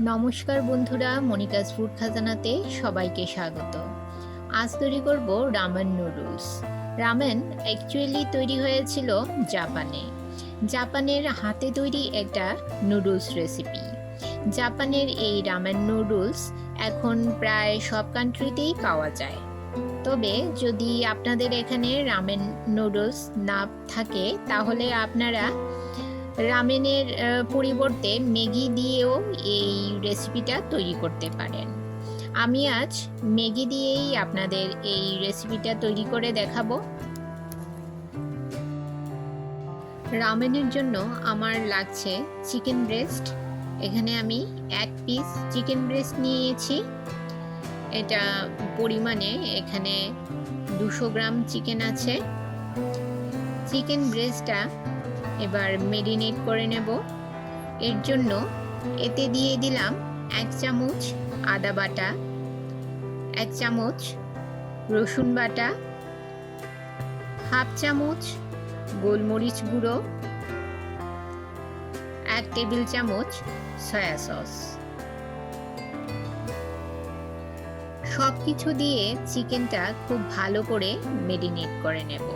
নমস্কার বন্ধুরা, Monica's food খাজানাতে সবাইকে স্বাগত। আজ তৈরি করব রামেন নুডলস। রামেন অ্যাকচুয়ালি তৈরি হয়েছিল জাপানে। জাপানের হাতে তৈরি একটা নুডলস রেসিপি। জাপানের এই রামেন নুডলস এখন প্রায় সব কান্ট্রিতেই পাওয়া যায়। তবে যদি আপনাদের এখানে রামেন নুডলস না থাকে তাহলে আপনারা রামেনের পরিবর্তে ম্যাগি দিয়েও এই রেসিপিটা তৈরি করতে পারেন। আমি আজ ম্যাগি দিয়েই আপনাদের এই রেসিপিটা তৈরি করে দেখাবো। রামেনের জন্য আমার লাগছে চিকেন ব্রেস্ট। এখানে আমি 1 পিস চিকেন ব্রেস্ট নিয়েছি। এটা পরিমাণে এখানে 200 গ্রাম চিকেন আছে। চিকেন ব্রেস্টটা এবার মেরিনেট করে নেব। এর জন্য এতে দিয়ে দিলাম 1 চামচ আদা বাটা, 1 চামচ রসুন বাটা, হাফ চামচ গোলমরিচ গুঁড়ো, 1 টেবিল চামচ সয়া সস। সব কিছু দিয়ে চিকেনটা খুব ভালো করে মেরিনেট করে নেব।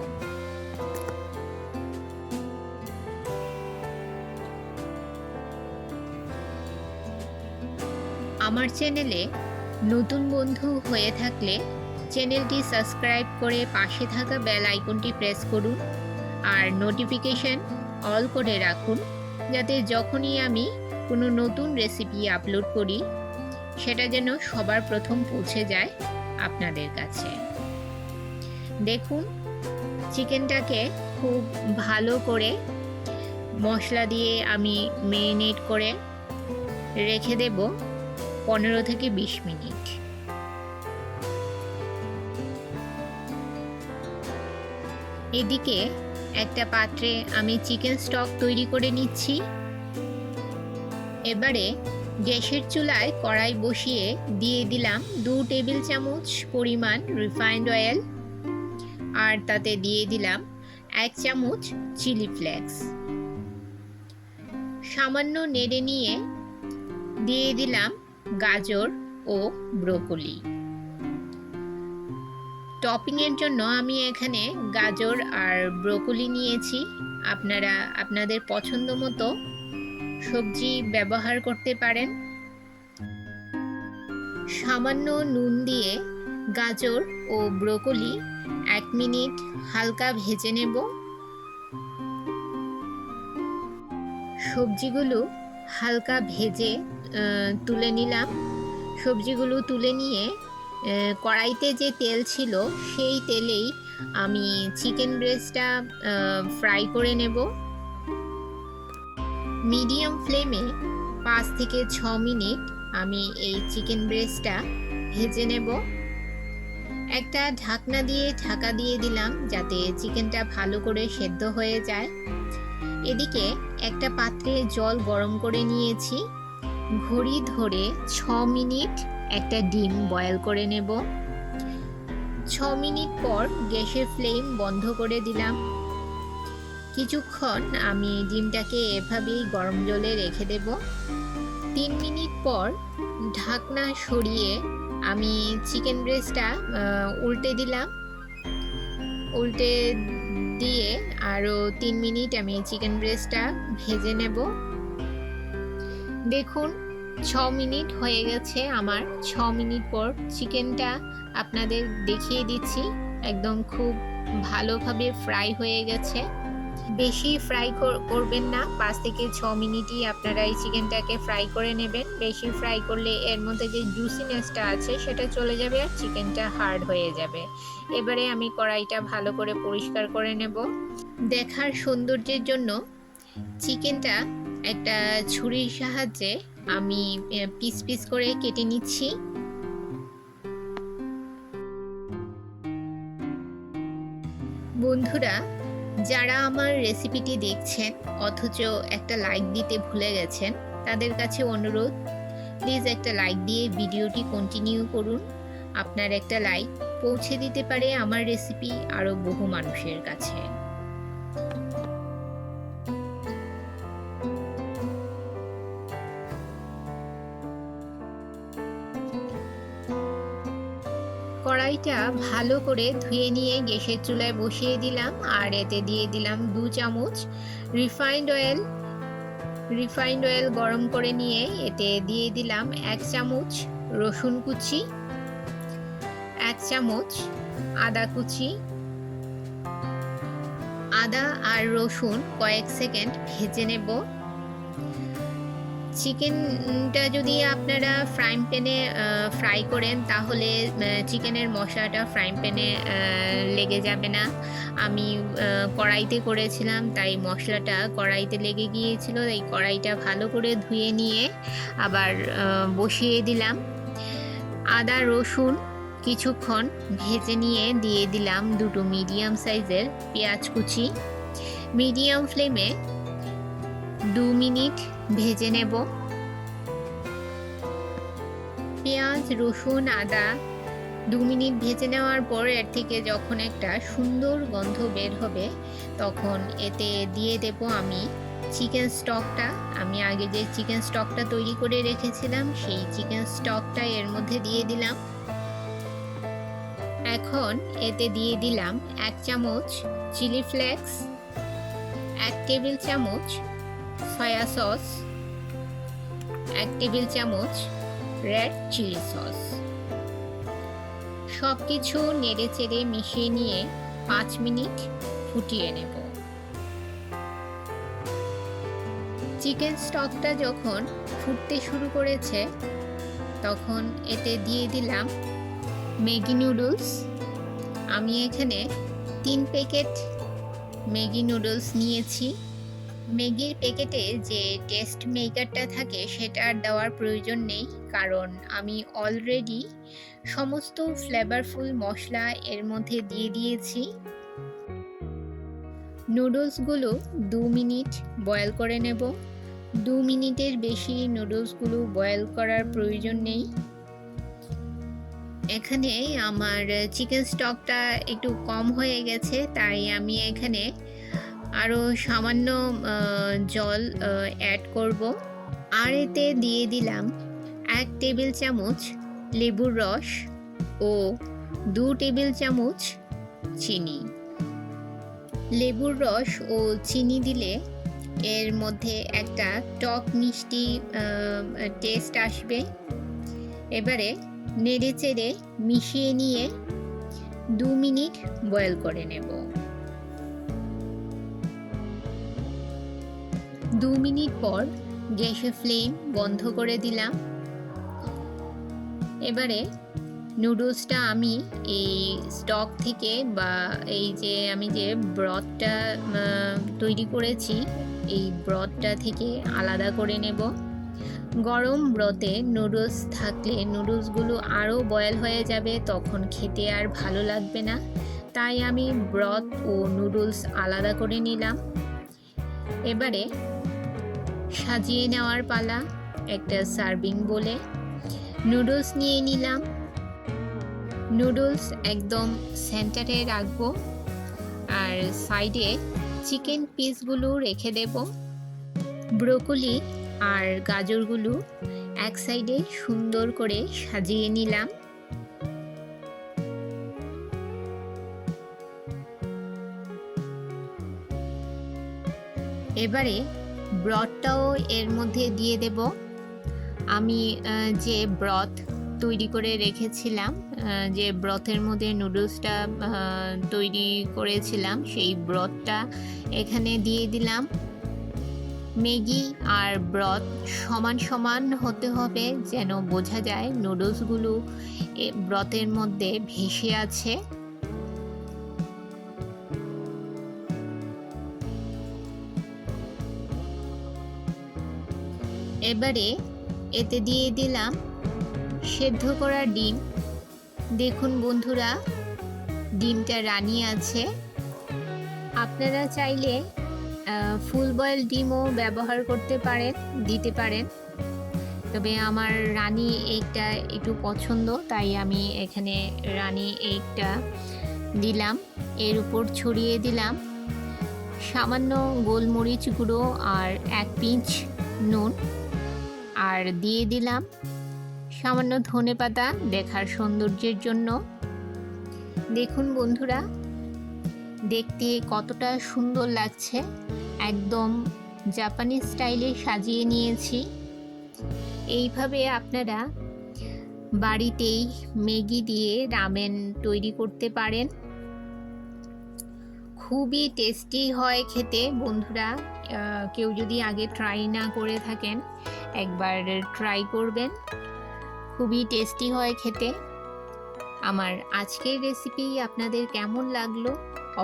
আমার চ্যানেলে নতুন বন্ধু হয়ে থাকলে চ্যানেলটি সাবস্ক্রাইব করে পাশে থাকা বেল আইকনটি প্রেস করুন আর নোটিফিকেশন অল করে রাখুন, যাতে যখনই আমি কোনো নতুন রেসিপি আপলোড করি সেটা যেন সবার প্রথম পৌঁছে যায় আপনাদের কাছে। দেখুন, চিকেনটাকে খুব ভালো করে মশলা দিয়ে আমি ম্যারিনেট করে রেখে দেব 15 থেকে 20 মিনিট। এদিকে একটা পাত্রে আমি চিকেন স্টক তৈরি করে নিচ্ছি। এবারে গ্যাসের চুলায় কড়াই বসিয়ে দিয়ে দিলাম 2 টেবিল চামচ পরিমাণ রিফাইন্ড অয়েল, আর তাতে দিয়ে দিলাম 1 চামচ চিলি ফ্লেক্স। সামান্য নেড়ে নিয়ে দিয়ে দিলাম গাজর ও ব্রোকলি। টপিংয়ের জন্য আমি এখানে গাজর আর ব্রোকলি নিয়েছি। আপনারা আপনাদের পছন্দ মতো সবজি ব্যবহার করতে পারেন। সামান্য নুন দিয়ে গাজর ও ব্রোকলি 1 মিনিট হালকা ভেজে নেব। সবজিগুলো হালকা ভেজে তুলে নিলাম। সবজিগুলো তুলে নিয়ে কড়াইতে যে তেল ছিল সেই তেলেই আমি চিকেন ব্রেস্টটা ফ্রাই করে নেব। মিডিয়াম ফ্লেমে 5 থেকে 6 মিনিট আমি এই চিকেন ব্রেস্টটা ভেজে নেব। একটা ঢাকনা দিয়ে ঢাকা দিয়ে দিলাম যাতে চিকেনটা ভালো করে সেদ্ধ হয়ে যায়। এদিকে একটা পাত্রে জল গরম করে নিয়েছি। ঘড়ি ধরে 6 মিনিট একটা ডিম বয়েল করে নেব। 6 মিনিট পর গ্যাসের ফ্লেম বন্ধ করে দিলাম। কিছুক্ষণ আমি ডিমটাকে এভাবেই গরম জলে রেখে দেব। 3 মিনিট পর ঢাকনা সরিয়ে আমি চিকেন ব্রেস্টটা উল্টে দিলাম। উল্টে দিয়ে আরও 3 মিনিট আমি চিকেন ব্রেস্টটা ভেজে নেব। দেখুন, 6 মিনিট হয়ে গেছে আমার। 6 মিনিট পর চিকেনটা আপনাদের দেখিয়ে দিচ্ছি, একদম খুব ভালোভাবে ফ্রাই হয়ে গেছে। বেশি ফ্রাই করবেন না, 5 থেকে 6 মিনিটই আপনারা এই চিকেনটাকে ফ্রাই করে নেবেন। বেশি ফ্রাই করলে এর মধ্যে যে জুসিনেসটা আছে সেটা চলে যাবে আর চিকেনটা হার্ড হয়ে যাবে। এবারে আমি কড়াইটা ভালো করে পরিষ্কার করে নেব। দেখার সৌন্দর্যের জন্য চিকেনটা একটা ছুরির সাহায্যে আমি পিস পিস করে কেটে নিচ্ছি। বন্ধুরা, যারা আমার রেসিপিটি দেখছেন অথচ একটা লাইক দিতে ভুলে গেছেন, তাদের কাছে অনুরোধ, প্লিজ একটা লাইক দিয়ে ভিডিওটি কন্টিনিউ করুন। আপনার একটা লাইক পৌঁছে দিতে পারে আমার রেসিপি আরও বহু মানুষের কাছে। কড়াইটা ভালো করে ধুয়ে নিয়ে গ্যাসের চুলায় বসিয়ে দিলাম, আর এতে দিয়ে দিলাম 2 চামচ রিফাইন্ড অয়েল গরম করে নিয়ে এতে দিয়ে দিলাম 1 চামচ রসুন কুচি, 1 চামচ আদা কুচি। আদা আর রসুন কয়েক সেকেন্ড ভেজে নেব। চিকেনটা যদি আপনারা ফ্রাইং প্যানে ফ্রাই করেন তাহলে চিকেনের মশলাটা ফ্রাইং প্যানে লেগে যাবে না। আমি কড়াইতে করেছিলাম, তাই মশলাটা কড়াইতে লেগে গিয়েছিল। এই কড়াইটা ভালো করে ধুয়ে নিয়ে আবার বসিয়ে দিলাম। আদা রসুন কিছুক্ষণ ভেজে নিয়ে দিয়ে দিলাম 2 মিডিয়াম সাইজের পেঁয়াজ কুচি। মিডিয়াম ফ্লেমে 2 মিনিট ভেজে নেব। পেঁয়াজ রসুন আদা 2 মিনিট ভেজে নেওয়ার পর এর থেকে যখন একটা সুন্দর গন্ধ বের হবে তখন এতে দিয়ে দেব আমি চিকেন স্টকটা। আমি আগে যে চিকেন স্টকটা তৈরি করে রেখেছিলাম সেই চিকেন স্টকটা এর মধ্যে দিয়ে দিলাম। এখন এতে দিয়ে দিলাম 1 চামচ চিলি ফ্লেক্স, 1 টেবিল চামচ সয়া সস, 1 টেবিল চামচ রেড চিলি সস। সব কিছু নেড়ে চেড়ে মিশিয়ে নিয়ে 5 মিনিট ফুটিয়ে নেব। চিকেন স্টকটা যখন ফুটতে শুরু করেছে তখন এতে দিয়ে দিলাম ম্যাগি নুডলস। আমি এখানে 3 প্যাকেট ম্যাগি নুডলস নিয়েছি। ম্যাগির প্যাকেটে যে টেস্ট মেকারটা থাকে সেটা আর দেওয়ার প্রয়োজন নেই, কারণ আমি অলরেডি সমস্ত ফ্লেভারফুল মশলা এর মধ্যে দিয়ে দিয়েছি। নুডলসগুলো 2 মিনিট বয়েল করে নেব। 2 মিনিটের বেশি নুডলসগুলো বয়েল করার প্রয়োজন নেই। এখানে আমার চিকেন স্টকটা একটু কম হয়ে গেছে, তাই আমি এখানে আরও সামান্য জল অ্যাড করব। আর এতে দিয়ে দিলাম 1 টেবিল চামচ লেবুর রস ও 2 টেবিল চামচ চিনি। লেবুর রস ও চিনি দিলে এর মধ্যে একটা টক মিষ্টি টেস্ট আসবে। এবারে নেড়ে চেড়ে মিশিয়ে নিয়ে 2 মিনিট বয়েল করে নেব। 2 মিনিট পর গ্যাসের ফ্লেম বন্ধ করে দিলাম। এবারে নুডলসটা আমি এই স্টক থেকে বা এই যে আমি যে ব্রথটা তৈরি করেছি এই ব্রথটা থেকে আলাদা করে নেব। গরম ব্রথে নুডলস থাকলে নুডলসগুলো আরও বয়েল হয়ে যাবে, তখন খেতে আর ভালো লাগবে না। তাই আমি ব্রথ ও নুডলস আলাদা করে নিলাম। এবারে সাজিয়ে নেওয়ার পালা। একটা সার্ভিং বোলে নুডলস নিয়ে নিলাম। নুডলস একদম সেন্টারে রাখবো আর সাইডে চিকেন পিসগুলো রেখে দেব। ব্রোকলি আর গাজরগুলো এক সাইডে সুন্দর করে সাজিয়ে নিলাম। এবারে ব্রথটাও এর মধ্যে দিয়ে দেব। আমি যে ব্রথ তৈরি করে রেখেছিলাম, যে ব্রথের মধ্যে নুডলসটা তৈরি করেছিলাম সেই ব্রথটা এখানে দিয়ে দিলাম। ম্যাগি আর ব্রথ সমান সমান হতে হবে যেন বোঝা যায় নুডলসগুলো ব্রথের মধ্যে ভেসে আছে। এবারে এতে দিয়ে দিলাম সেদ্ধ করা ডিম। দেখুন বন্ধুরা, ডিমটা রানি আছে। আপনারা চাইলে ফুল বয়েল ডিমও ব্যবহার করতে পারেন, দিতে পারেন, তবে আমার রানি এগটা একটু পছন্দ, তাই আমি এখানে রানি এগটা দিলাম। এর উপর ছড়িয়ে দিলাম সামান্য গোলমরিচ গুঁড়ো আর 1 পিঞ্চ নুন, আর দিয়ে দিলাম সামান্য ধনেপাতা দেখার সৌন্দর্যের জন্য। দেখুন বন্ধুরা, দেখতে কতটা সুন্দর লাগছে। একদম জাপানি স্টাইলে সাজিয়ে নিয়েছি। এইভাবে আপনারা বাড়িতেই ম্যাগি দিয়ে রামেন তৈরি করতে পারেন। খুবই টেস্টি হয় খেতে বন্ধুরা। কেউ যদি আগে ট্রাই না করে থাকেন, একবার ট্রাই করবেন। খুবই টেস্টি হয় খেতে। আমার আজকের রেসিপি আপনাদের কেমন লাগলো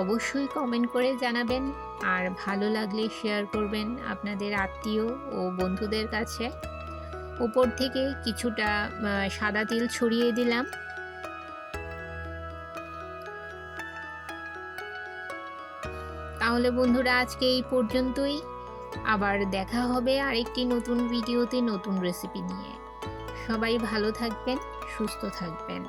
অবশ্যই কমেন্ট করে জানাবেন, আর ভালো লাগলে শেয়ার করবেন আপনাদের আত্মীয় ও বন্ধুদের কাছে। উপর থেকে কিছুটা সাদা তিল ছড়িয়ে দিলাম। তাহলে বন্ধুরা আজকে এই পর্যন্তই। আবার দেখা হবে আরেকটি নতুন ভিডিওতে নতুন রেসিপি নিয়ে। সবাই ভালো থাকবেন, সুস্থ থাকবেন।